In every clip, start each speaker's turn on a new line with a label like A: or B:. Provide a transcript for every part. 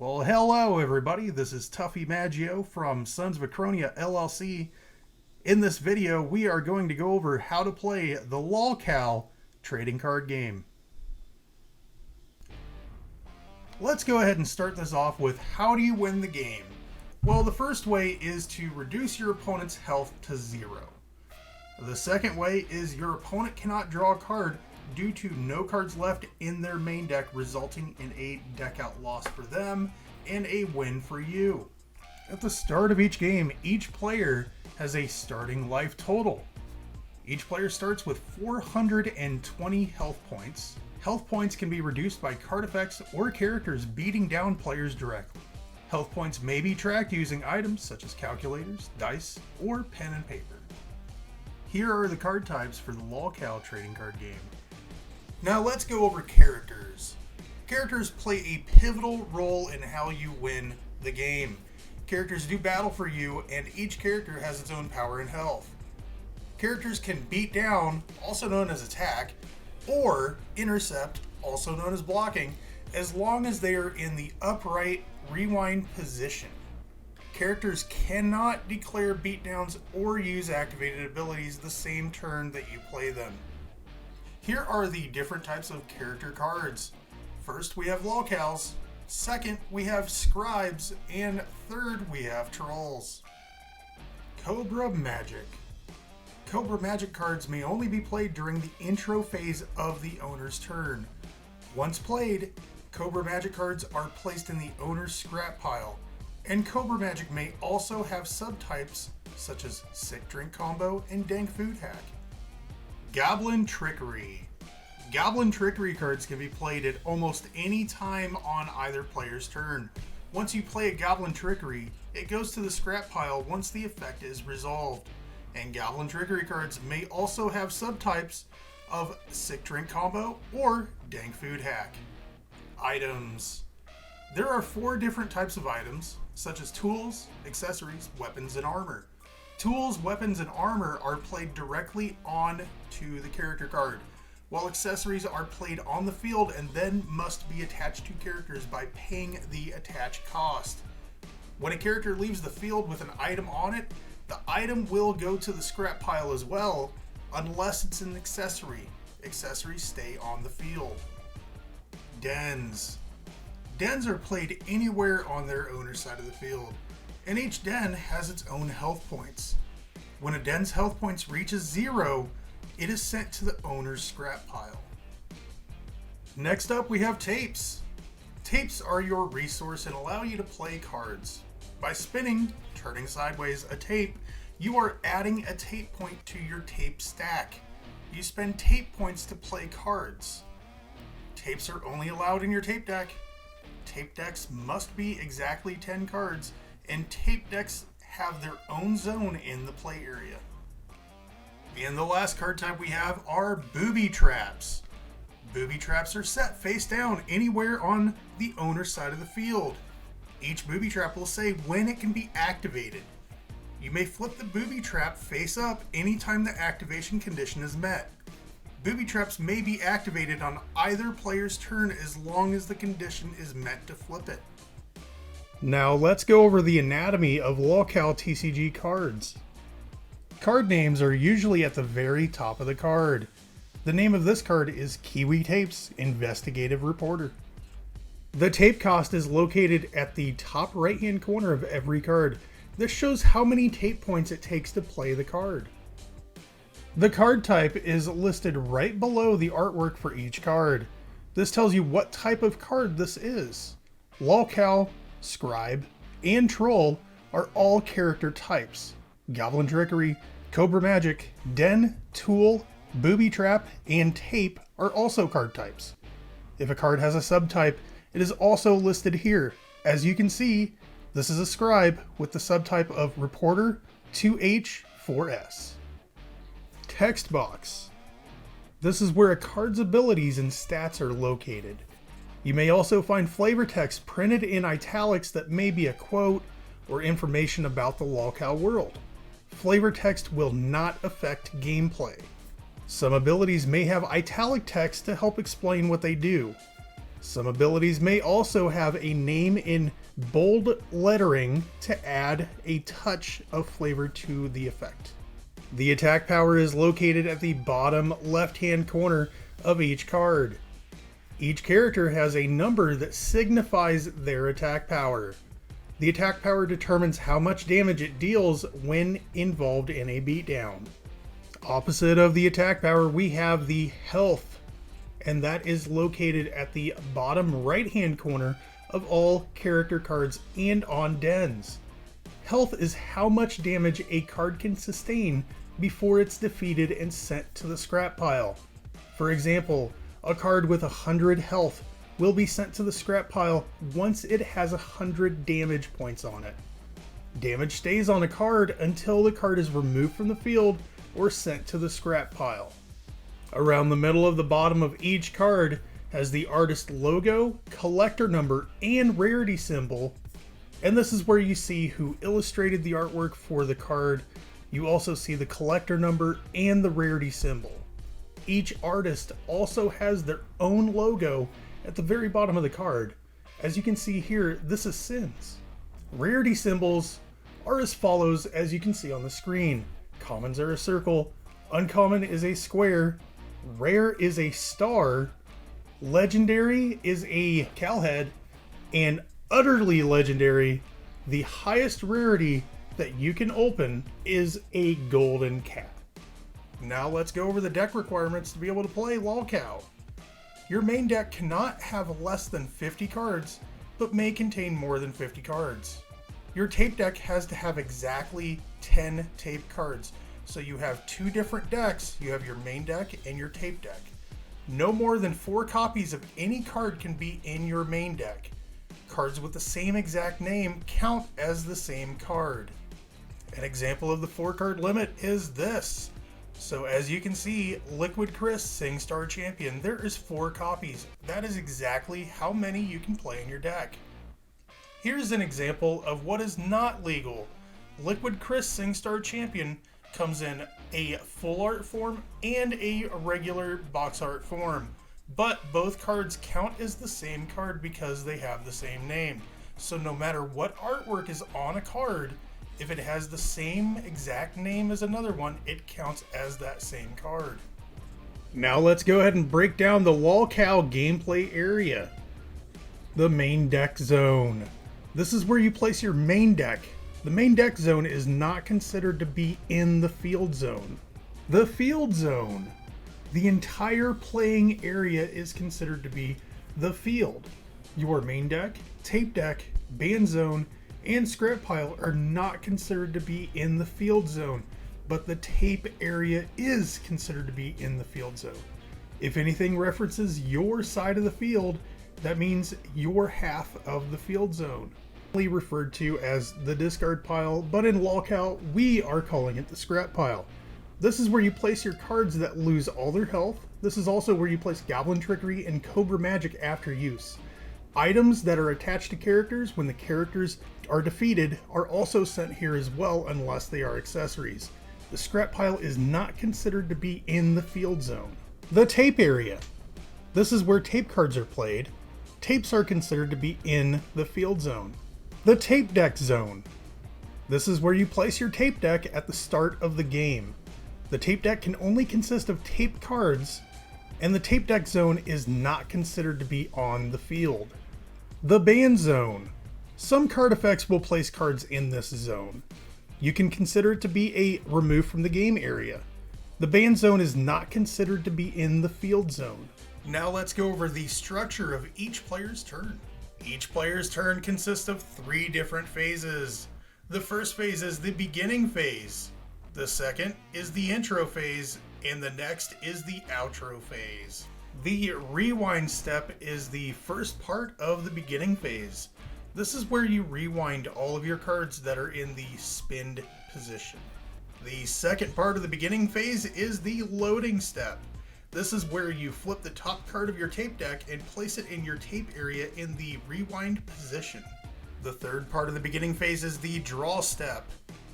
A: Well, hello everybody. This is Tuffy Maggio from Sons of Acronia LLC. In this video, we are going to go over how to play the LolCow trading card game. Let's go ahead and start this off with how do you win the game? Well, the first way is to reduce your opponent's health to 0. The second way is your opponent cannot draw a card due to no cards left in their main deck, resulting in a deck out loss for them and a win for you. At the start of each game, each player has a starting life total. Each player starts with 420 health points. Health points can be reduced by card effects or characters beating down players directly. Health points may be tracked using items such as calculators, dice, or pen and paper. Here are the card types for the LolCow trading card game. Now let's go over characters. Characters play a pivotal role in how you win the game. Characters do battle for you, and each character has its own power and health. Characters can beat down, also known as attack, or intercept, also known as blocking, as long as they are in the upright rewind position. Characters cannot declare beatdowns or use activated abilities the same turn that you play them. Here are the different types of character cards. First, we have LolCows. Second, we have Scribes. And third, we have Trolls. Cobra Magic. Cobra Magic cards may only be played during the intro phase of the owner's turn. Once played, Cobra Magic cards are placed in the owner's scrap pile. And Cobra Magic may also have subtypes such as Sick Drink Combo and Dank Food Hack. Goblin Trickery. Goblin Trickery cards can be played at almost any time on either player's turn. Once you play a Goblin Trickery, it goes to the scrap pile once the effect is resolved. And Goblin Trickery cards may also have subtypes of Sick Drink Combo or Dank Food Hack. Items. There are 4 different types of items, such as tools, accessories, weapons, and armor. Tools, weapons, and armor are played directly onto the character card, while accessories are played on the field and then must be attached to characters by paying the attach cost. When a character leaves the field with an item on it, the item will go to the scrap pile as well, unless it's an accessory. Accessories stay on the field. Dens. Dens are played anywhere on their owner's side of the field, and each den has its own health points. When a den's health points reaches 0, it is sent to the owner's scrap pile. Next up, we have tapes. Tapes are your resource and allow you to play cards. By spinning, turning sideways a tape, you are adding a tape point to your tape stack. You spend tape points to play cards. Tapes are only allowed in your tape deck. Tape decks must be exactly 10 cards, and tape decks have their own zone in the play area. And the last card type we have are booby traps. Booby traps are set face down anywhere on the owner's side of the field. Each booby trap will say when it can be activated. You may flip the booby trap face up anytime the activation condition is met. Booby traps may be activated on either player's turn as long as the condition is met to flip it. Now let's go over the anatomy of LolCow TCG cards. Card names are usually at the very top of the card. The name of this card is Kiwi Tapes Investigative Reporter. The tape cost is located at the top right hand corner of every card. This shows how many tape points it takes to play the card. The card type is listed right below the artwork for each card. This tells you what type of card this is. LolCow, Scribe, and Troll are all character types. Goblin Trickery, Cobra Magic, Den, Tool, Booby Trap, and Tape are also card types. If a card has a subtype, it is also listed here. As you can see, this is a Scribe with the subtype of Reporter 2H4S. Text box. This is where a card's abilities and stats are located. You may also find flavor text printed in italics that may be a quote or information about the LolCow world. Flavor text will not affect gameplay. Some abilities may have italic text to help explain what they do. Some abilities may also have a name in bold lettering to add a touch of flavor to the effect. The attack power is located at the bottom left-hand corner of each card. Each character has a number that signifies their attack power. The attack power determines how much damage it deals when involved in a beatdown. Opposite of the attack power, we have the health, and that is located at the bottom right-hand corner of all character cards and on dens. Health is how much damage a card can sustain before it's defeated and sent to the scrap pile. For example, a card with 100 health will be sent to the scrap pile once it has 100 damage points on it. Damage stays on a card until the card is removed from the field or sent to the scrap pile. Around the middle of the bottom of each card has the artist logo, collector number, and rarity symbol, and this is where you see who illustrated the artwork for the card. You also see the collector number and the rarity symbol. Each artist also has their own logo at the very bottom of the card. As you can see here, this is Sins. Rarity symbols are as follows, as you can see on the screen. Commons are a circle, uncommon is a square, rare is a star, legendary is a cowhead, and utterly legendary, the highest rarity that you can open, is a golden cat. Now let's go over the deck requirements to be able to play LolCow. Your main deck cannot have less than 50 cards, but may contain more than 50 cards. Your tape deck has to have exactly 10 tape cards. So you have two different decks. You have your main deck and your tape deck. No more than 4 copies of any card can be in your main deck. Cards with the same exact name count as the same card. An example of the 4-card limit is this. So as you can see, Liquid Chris SingStar Champion, there is 4 copies. That is exactly how many you can play in your deck. Here's an example of what is not legal. Liquid Chris SingStar Champion comes in a full art form and a regular box art form, but both cards count as the same card because they have the same name. So no matter what artwork is on a card, if it has the same exact name as another one, it counts as that same card. Now let's go ahead and break down the LolCow gameplay area. The main deck zone. This is where you place your main deck. The main deck zone is not considered to be in the field zone. The field zone. The entire playing area is considered to be the field. Your main deck, tape deck, ban zone, and scrap pile are not considered to be in the field zone, but the tape area is considered to be in the field zone. If anything references your side of the field, that means your half of the field zone. Referred to as the discard pile, but in LolCow we are calling it the scrap pile. This is where you place your cards that lose all their health. This is also where you place Goblin Trickery and Cobra Magic after use. Items that are attached to characters when the characters are defeated are also sent here as well, unless they are accessories. The scrap pile is not considered to be in the field zone. The tape area. This is where tape cards are played. Tapes are considered to be in the field zone. The tape deck zone. This is where you place your tape deck at the start of the game. The tape deck can only consist of taped cards, and the tape deck zone is not considered to be on the field. The ban zone. Some card effects will place cards in this zone. You can consider it to be a remove from the game area. The ban zone is not considered to be in the field zone. Now let's go over the structure of each player's turn. Each player's turn consists of 3 different phases. The first phase is the beginning phase. The second is the intro phase, and the next is the outro phase. The rewind step is the first part of the beginning phase. This is where you rewind all of your cards that are in the spinned position. The second part of the beginning phase is the loading step. This is where you flip the top card of your tape deck and place it in your tape area in the rewind position. The third part of the beginning phase is the draw step.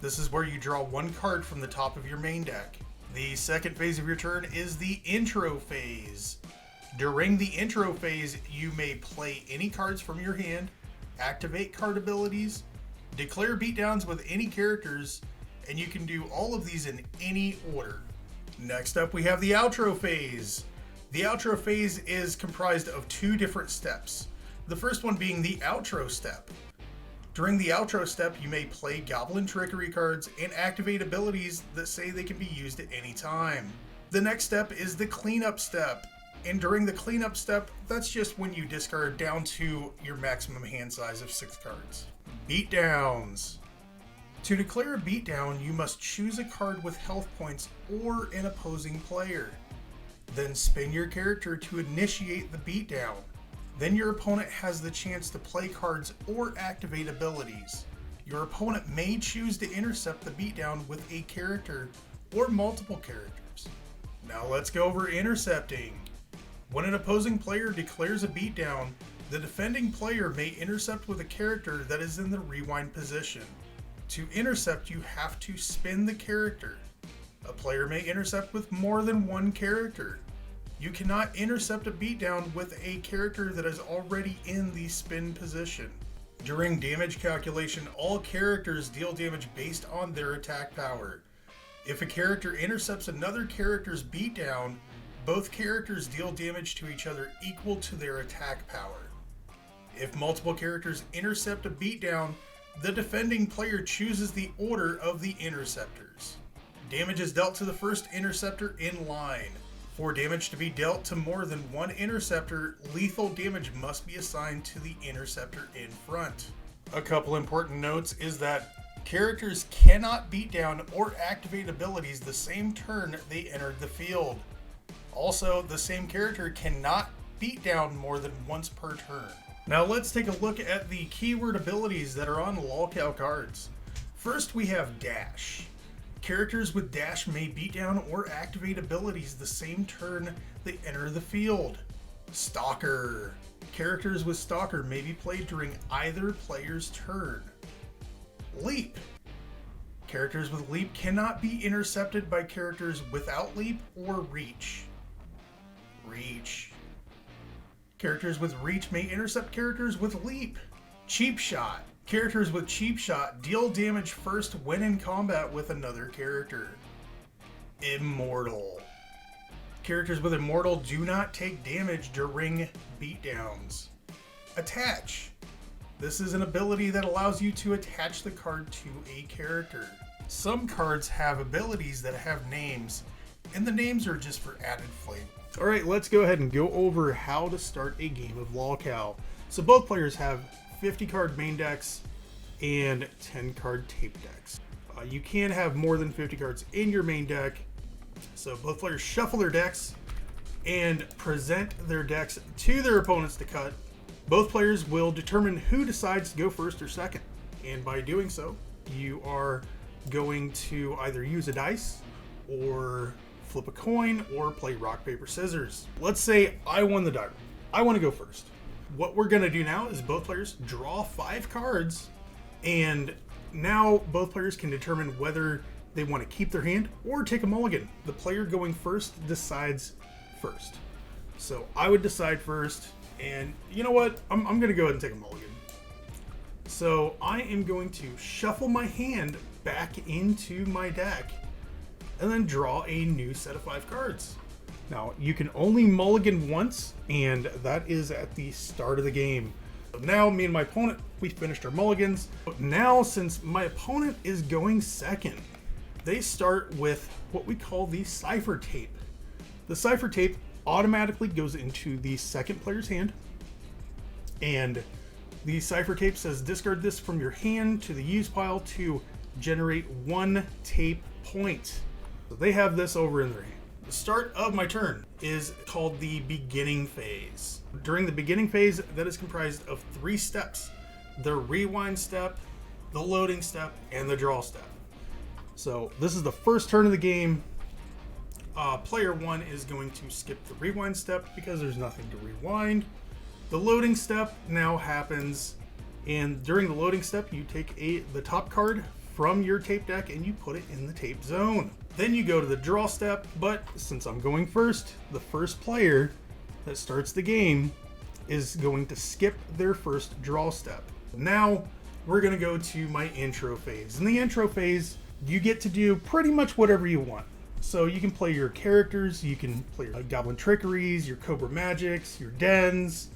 A: This is where you draw 1 card from the top of your main deck. The second phase of your turn is the intro phase. During the intro phase, you may play any cards from your hand, activate card abilities, declare beatdowns with any characters, and you can do all of these in any order. Next up, we have the outro phase. The outro phase is comprised of 2 different steps. The first one being the outro step. During the outro step, you may play Goblin Trickery cards and activate abilities that say they can be used at any time. The next step is the cleanup step. And during the cleanup step, that's just when you discard down to your maximum hand size of 6 cards. Beatdowns. To declare a beatdown, you must choose a card with health points or an opposing player. Then spin your character to initiate the beatdown. Then your opponent has the chance to play cards or activate abilities. Your opponent may choose to intercept the beatdown with a character or multiple characters. Now let's go over intercepting. When an opposing player declares a beatdown, the defending player may intercept with a character that is in the rewind position. To intercept, you have to spin the character. A player may intercept with more than one character. You cannot intercept a beatdown with a character that is already in the spin position. During damage calculation, all characters deal damage based on their attack power. If a character intercepts another character's beatdown, both characters deal damage to each other equal to their attack power. If multiple characters intercept a beatdown, the defending player chooses the order of the interceptors. Damage is dealt to the first interceptor in line. For damage to be dealt to more than one interceptor, lethal damage must be assigned to the interceptor in front. A couple important notes is that characters cannot beat down or activate abilities the same turn they entered the field. Also, the same character cannot beat down more than once per turn. Now let's take a look at the keyword abilities that are on LolCow cards. First, we have Dash. Characters with Dash may beat down or activate abilities the same turn they enter the field. Stalker. Characters with Stalker may be played during either player's turn. Leap. Characters with Leap cannot be intercepted by characters without Leap or Reach. Reach. Characters with Reach may intercept characters with Leap. Cheap Shot. Characters with Cheap Shot deal damage first when in combat with another character. Immortal. Characters with Immortal do not take damage during beatdowns. Attach. This is an ability that allows you to attach the card to a character. Some cards have abilities that have names, and the names are just for added flavor. Alright, let's go ahead and go over how to start a game of LolCow. So both players have 50 card main decks and 10 card tape decks. You can have more than 50 cards in your main deck. So both players shuffle their decks and present their decks to their opponents to cut. Both players will determine who decides to go first or second. And by doing so, you are going to either use a dice or flip a coin or play rock, paper, scissors. Let's say I won the die roll. I want to go first. What we're going to do now is both players draw 5 cards, and now both players can determine whether they want to keep their hand or take a mulligan. The player going first decides first. So I would decide first, and you know what? I'm going to go ahead and take a mulligan. So I am going to shuffle my hand back into my deck and then draw a new set of 5 cards. Now, you can only mulligan once, and that is at the start of the game. So now, me and my opponent, we finished our mulligans. But now, since my opponent is going second, they start with what we call the cipher tape. The cipher tape automatically goes into the second player's hand, and the cipher tape says discard this from your hand to the use pile to generate 1 tape point. So they have this over in their hand. The start of my turn is called the beginning phase. During the beginning phase, that is comprised of 3 steps: the rewind step, the loading step, and the draw step. So this is the first turn of the game. Player 1 is going to skip the rewind step because there's nothing to rewind. The loading step now happens, and during the loading step, you take the top card from your tape deck and you put it in the tape zone. Then you go to the draw step, but since I'm going first, the first player that starts the game is going to skip their first draw step. Now we're going to go to my intro phase. In the intro phase, you get to do pretty much whatever you want. So you can play your characters, you can play your Goblin Trickeries, your Cobra Magics, your Dens,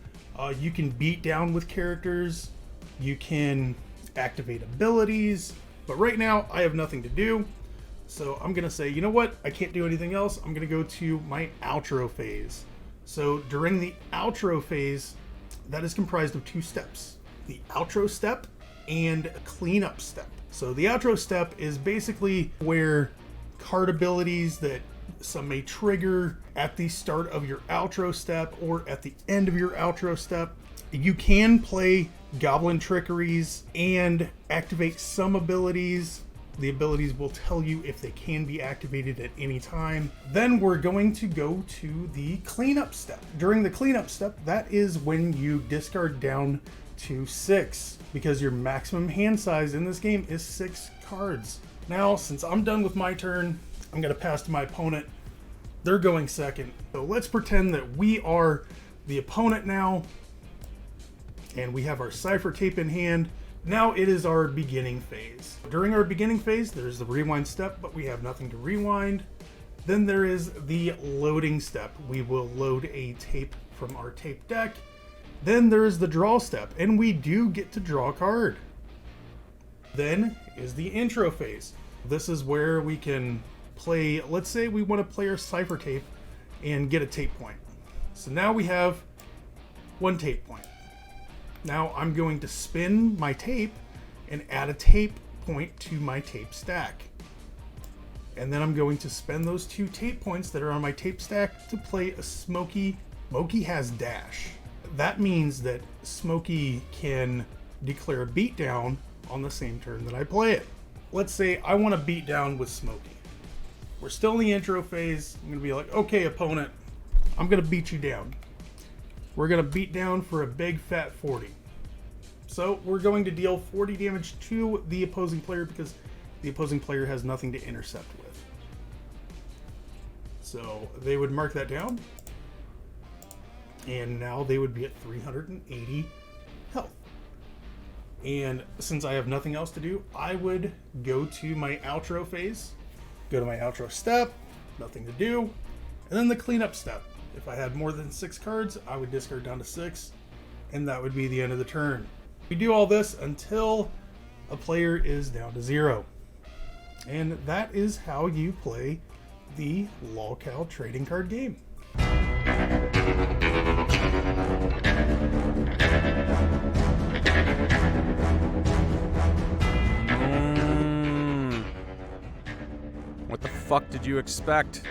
A: you can beat down with characters, you can activate abilities, but right now I have nothing to do. So I'm going to say, you know what, I can't do anything else. I'm going to go to my outro phase. So during the outro phase, that is comprised of 2 steps, the outro step and a cleanup step. So the outro step is basically where card abilities that some may trigger at the start of your outro step or at the end of your outro step. You can play Goblin Trickeries and activate some abilities. The abilities will tell you if they can be activated at any time. Then we're going to go to the cleanup step. During the cleanup step, that is when you discard down to 6, because your maximum hand size in this game is 6 cards. Now, since I'm done with my turn, I'm going to pass to my opponent. They're going second. So let's pretend that we are the opponent now, and we have our cipher tape in hand. Now it is our beginning phase. During our beginning phase, there's the rewind step, but we have nothing to rewind. Then there is the loading step. We will load a tape from our tape deck. Then there is the draw step, and we do get to draw a card. Then is the intro phase. This is where we can play, let's say we want to play our cipher tape and get a tape point. So now we have 1 tape point. Now I'm going to spin my tape and add a tape point to my tape stack. And then I'm going to spend those 2 tape points that are on my tape stack to play a Smokey. Smokey has dash. That means that Smokey can declare a beatdown on the same turn that I play it. Let's say I want to beat down with Smokey. We're still in the intro phase. I'm going to be like, okay, opponent, I'm going to beat you down. We're going to beat down for a big fat 40. So we're going to deal 40 damage to the opposing player because the opposing player has nothing to intercept with. So they would mark that down. And now they would be at 380 health. And since I have nothing else to do, I would go to my outro phase, go to my outro step, nothing to do, and then the cleanup step. If I had more than 6 cards, I would discard down to 6, and that would be the end of the turn. We do all this until a player is down to 0. And that is how you play the LolCow trading card game.
B: What the fuck did you expect?